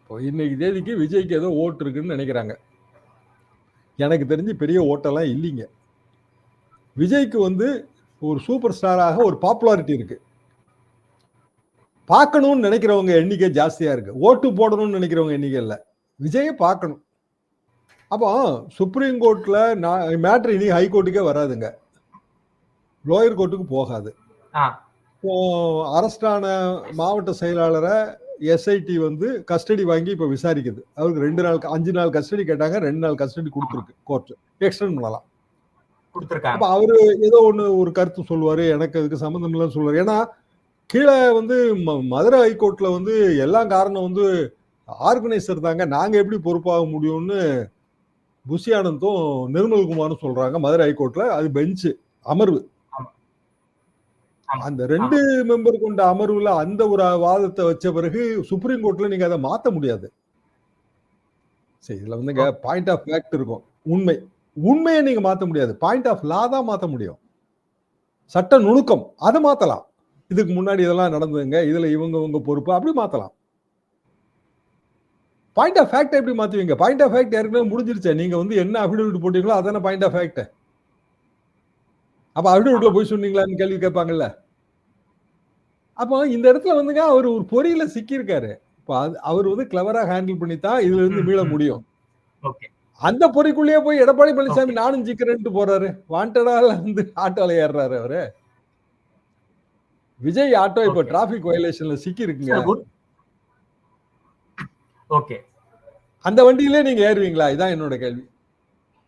இப்போ இன்னைக்கு தேதிக்கு விஜய்க்கு ஏதோ ஓட்டு இருக்குன்னு நினைக்கிறாங்க. எனக்கு தெரிஞ்சு பெரிய ஓட்டெல்லாம் இல்லைங்க. விஜய்க்கு வந்து ஒரு சூப்பர் ஸ்டாராக ஒரு பாப்புலாரிட்டி இருக்கு. பார்க்கணும்னு நினைக்கிறவங்க எண்ணிக்கை ஜாஸ்தியா இருக்கு. ஓட்டு போடணும்னு நினைக்கிறவங்க எண்ணிக்கை இல்லை. விஜயை பார்க்கணும். அப்போ சுப்ரீம் கோர்ட்ல மேட்ரு இனி ஹைகோர்ட்டுக்கே வராதுங்க, லோயர் கோர்ட்டுக்கு போகாது. இப்போ அரஸ்டான மாவட்ட செயலாளரை எஸ்ஐடி வந்து கஸ்டடி வாங்கி இப்ப விசாரிக்குது. அவருக்கு 2 நாள் 5 நாள் கஸ்டடி கேட்டாங்க, 2 நாள் கஸ்டடி கொடுத்துருக்கு கோர்ட். எக்ஸ்டெண்ட் பண்ணலாம். அப்ப அவரு ஏதோ ஒண்ணு ஒரு கருத்து சொல்லுவாரு, எனக்கு அதுக்கு சம்பந்தம் இல்லைன்னு சொல்லுவாரு. ஏன்னா கீழே வந்து மதுரை ஹைகோர்ட்ல வந்து எல்லாம் காரணம் வந்து ஆர்கனைசர் தாங்க, நாங்க எப்படி பொறுப்பாக முடியும்னு புஷி ஆனந்தும் நிர்மல்குமாரும் சொல்றாங்க மதுரை ஹைகோர்ட்ல. அது பெஞ்சு அமர்வு. அந்த 2 மெம்பர் கொண்ட அமர்வுல அந்த ஒரு வாதத்தை வச்ச பிறகு சுப்ரீம் கோர்ட்ல நீங்க அதை மாத்த முடியாது. சரி, இதுல வந்துங்க பாயிண்ட் ஆஃப் ஃபேக்ட் இருக்கும். உண்மையை நீங்க மாத்த முடியாது. பாயிண்ட் ஆஃப் லா தான் மாத்த முடியும். சட்ட நுணுக்கம் அதை மாத்தலாம். இதுக்கு முன்னாடி இதெல்லாம் நடந்ததுங்க, இதுல இவங்க பொறுப்பு, அப்படி மாத்தலாம். பாயிண்ட் ஆஃப் ஃபேக்ட் எப்படி மாத்துவீங்க? பாயிண்ட் ஆஃப் ஃபேக்ட் ஏற்கனவே முடிஞ்சிருச்சு. நீங்க வந்து என்ன அஃபிடவிட் போட்டீங்களோ அதான பாயிண்ட் ஆஃப் ஃபேக்ட். அப்ப அஃபிடவிட்ல போய் சொன்னீங்களான்னு கேள்வி கேட்பாங்கல்ல. அப்போ இந்த இடத்துல வந்துங்க அவர் ஒரு பொறியில சிக்கியிருக்காரு. இப்போ அவர் வந்து கிளவரா ஹேண்டில் பண்ணித்தான் இதுல இருந்து மீள முடியும். அந்த பொறிக்குள்ளேயே போய் எடப்பாடி பழனிசாமி நானும் சிக்கிறேன்ட்டு போறாரு. வாண்டடால வந்து ஆட்டோல ஏறாரு அவரு. விஜய் ஆட்டோ இப்ப டிராபிக் வயலேஷன்ல சிக்கி இருக்குங்க. அந்த வண்டியிலே நீங்க ஏறுவீங்களா? இதான் என்னோட கேள்வி.